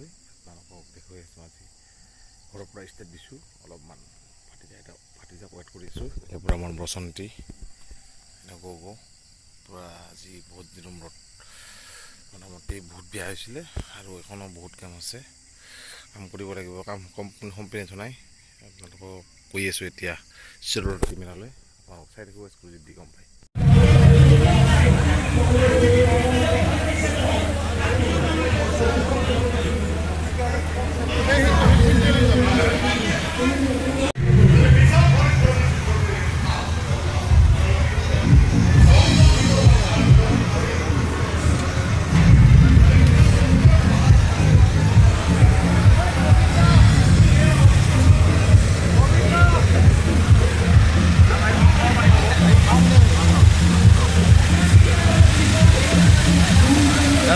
কৰিবলৈ আপোনালোকক দেখুৱাই আছোঁ। আজি ঘৰৰ পৰা ষ্টাৰ্ট দিছোঁ, অলপমান ভাটিজা ৱেইট কৰি আছোঁ। ইয়াৰ পৰা আমাৰ বসন্তী এনেকুৱা হ'ব পূৰা। আজি বহুত দিনৰ মূৰত মোটামুটি বহুত বেয়া হৈছিলে আৰু এখনো বহুত কাম আছে, কাম কৰিব লাগিব। কাম সম্পূৰ্ণ নাই, আপোনালোকক কৈ আছোঁ। এতিয়া চিৰৰ টিমিনালৈ আপোনালোক চাই থাকিব, এক্সক্লুজিভ দি গম পায়।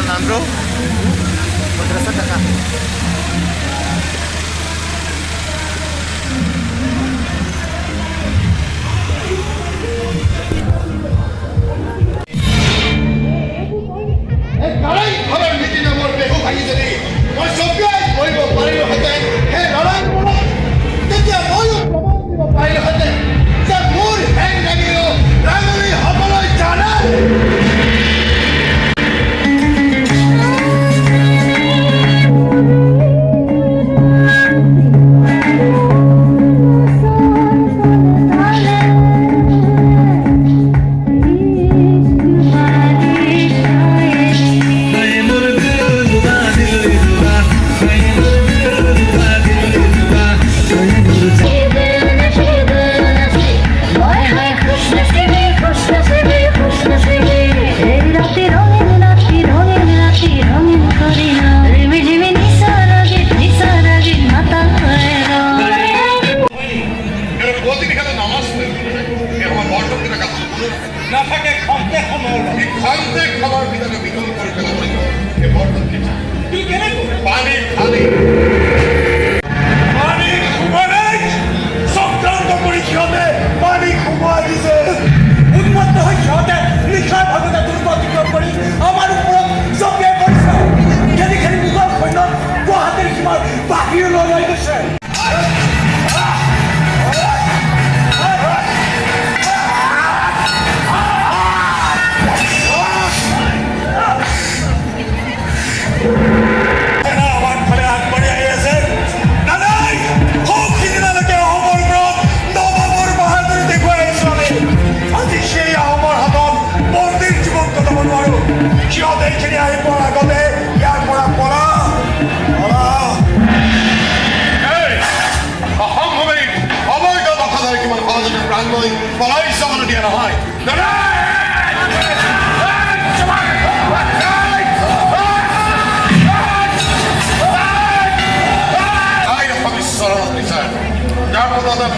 নাম bro? Madrasah Dhaka.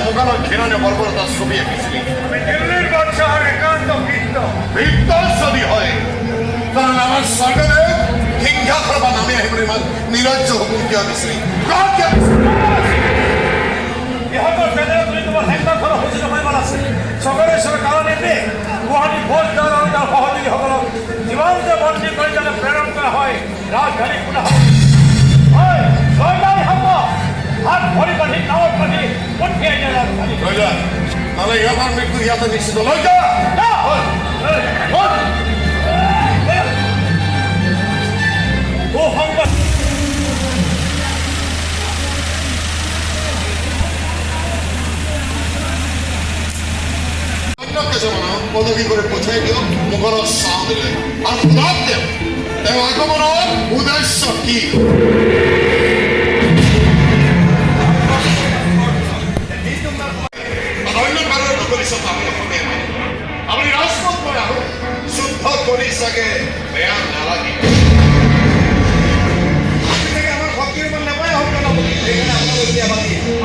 মোগলৰ ঘৃণনীয় বৰ্বৰতাৰ ছবি আঁকিছিলি। দিল্লীৰ বাদশ্বাহৰ একান্ত ভৃত্য যদি হয়, কাৰণ আমাৰ চৰকাৰে সিংহাসনৰ পৰা নামি আহিবলৈ ইমান নিৰজ্য হুকুম কিয় দিছিলি? ইহঁতৰ বেলেগ বুলি তোমাৰ হেণ্ডাখনৰ সূচিত কৰিব আছে। চৰকাৰৰ কাৰণে গুৱাহাটী ভোজ দল আৰু তাৰ সহযোগীসকলক যিমানতে বন্দী কৰি যাতে প্ৰেৰণ কৰা হয়, ৰাজধানী খোলা হয় হাত ভৰি বান্ধি নাৱত বান্ধি পঠিয়াই দিয়া ৰাজধানী। নহ'লে ইহঁতৰ মৃত্যু ইয়াতে নিশ্চিত। লৈ যা অন্য কেইজনক পদবী কৰি পঠিয়াই দিয়ক মোগলৰ চাহ দিলে আৰু সোধাত দিয়ক তেওঁ আগমনৰ উদ্দেশ্য কি। আপুনি ৰাজপথ মই আহোঁ যুদ্ধ কৰি চাগে বেয়া নালাগে। আমাৰ শক্তিৰ ইমান নাপায় হওক আপুনি সেইকাৰণে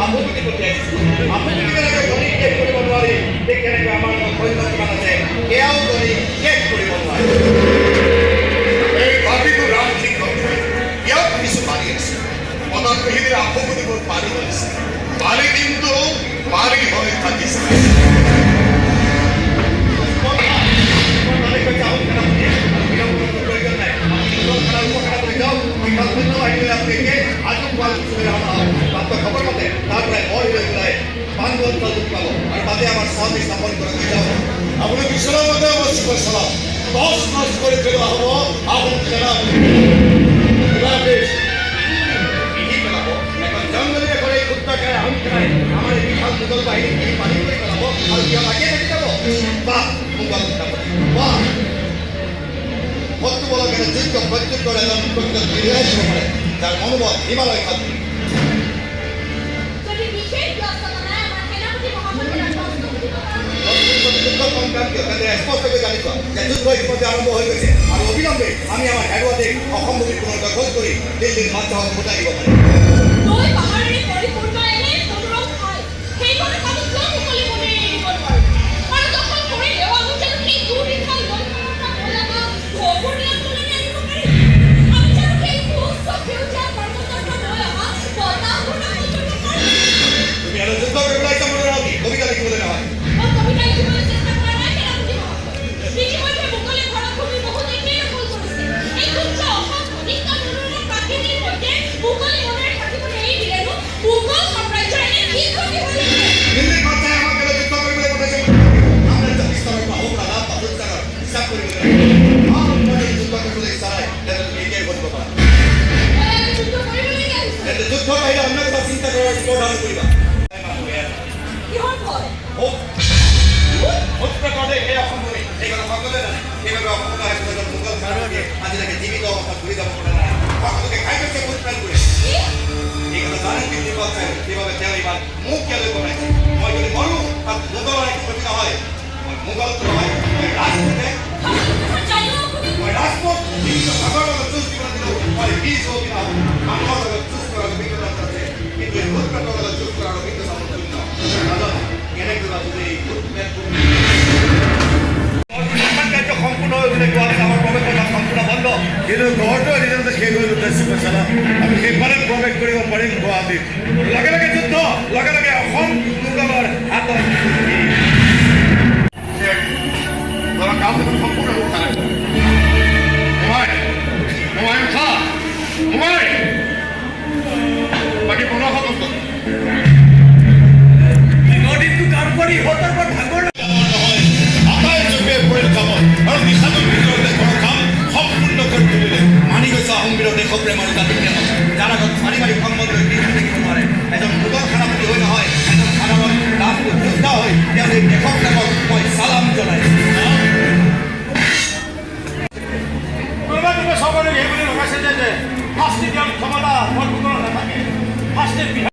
আপোনালোকে পঠিয়াইছোঁ। আপুনি কেনেকৈ ধনী শেষ কৰিব নোৱাৰি, ঠিক কেনেকৈ আমাৰ সৈন্য কিমান আছে সেয়াও ধনী শেষ কৰিব নোৱাৰে। এই ভাবিটো ৰাম ঠিক ইয়াত কিছু প্ৰাপ্ত খবৰ মতে তাৰ পৰাই বৰ লৈ পেলাই পাণ্ডু অঞ্চল দুখ পাব আৰু তাতে আমাৰ স্বামী স্থাপন কৰা যাব। আপুনি বিচৰা মতে অৱশ্যে চলাওক, দছ নচ কৰি পেলোৱা হ'ব আহোম সেনা পেলাব। এখন জংগলীয়ে কৰে ক্ষুদ্ৰকাৰে আহোম সেনাই আমাৰ এই বিশাল মোগল বাহিনী পানী কৰি পেলাব আৰু কিয় বাকী থাকি যাব। বাহ মোগল সেনাপতি বাহ! শত্ৰু বলকে যোগ্য প্ৰত্যুত্তৰ এজন প্ৰকৃত বিধায়ক দিব পাৰে, যাৰ মনোবল হিমালয় খাদ্য। স্পষ্টকৈ জানিব যে যুদ্ধ ইতিমধ্যে আৰম্ভ হৈ গৈছে আৰু অবিলম্বে আমি আমাৰ হেৰুৱা দেশ অসম ভূমি পুনৰ দখল কৰি দিল্লীৰ মাতৃহক গোটাই দিব পাৰিম। তুমি আৰু যুদ্ধ কৰিবলৈ আহিছা মোৰ ৰাতি কবিতা লিখিবলৈ নহয়। যুদ্ধ বাহিৰে অন্য কিবা চিন্তা কৰাৰ স্পৰ্ধান কৰিবা। আজিলৈকে জীৱিত অৱস্থাত ঘূৰি যাব পৰা নাই। সকলোকে খাই গৈছে ভোট প্ৰাণ কৰি। এই কথা জানে সেইবাবে তেওঁ ইমান মোক কেলৈ বনাইছে। মই যদি মৰো তাত মোগলৰ একো ক্ষতি নহয়। মই মোগলটো নহয়, মই ৰাজপুতে। মই ৰাজপুত ভাগৰ লগত যুঁজ দিবলৈ দিলোঁ। মই বীজ হওঁ কিনা মানুহৰ লগত যুঁজ কৰাৰ অভিজ্ঞতা আছে, কিন্তু এই ভোট প্ৰাণৰ লগত যুঁজ কৰাৰ অভিজ্ঞতা মোৰ শূন্য। নাজানো কেনেকৈ যদি এই ভোট সম্পূৰ্ণ হৈ গ'লে আমাৰ প্ৰৱেশ সম্পূৰ্ণ বন্ধ, কিন্তু ঘৰটো এদিনতে শেষ হৈ উঠাইছোঁ চালা। আমি সেইফালে প্ৰৱেশ কৰিব পাৰিম গুৱাহাটীত। লগে লগে যুদ্ধ, লগে লগে অসম মোগলৰ হাতত কামটো সম্পূৰ্ণ ৰূপ খালে। বাকী 1500 দিনৰ দিনটো কাম কৰি ইহঁতৰ পৰা ভাগৰ আৰু নিশাটোৰ ভিতৰতে ঘৰৰ কাম সম্পূৰ্ণ কৰি তুলিলে। মানি গৈছে আহোমবীৰৰ দেশপ্ৰেম আৰু জাতি প্ৰেম, যাৰ আগত পাৰিবাৰিক সম্বন্ধ থাকিব নোৱাৰে। এজন মোগল সেনাপতি হৈ নহয়, এজন সাধাৰণ ৰাজপুত যোদ্ধা হৈ তেওঁ এই দেশপ্ৰেমক মই চালাম জনাইছোঁ। কোনোবা চৰকাৰে সেইবুলি লগাইছে যে শাস্তি দিয়াৰ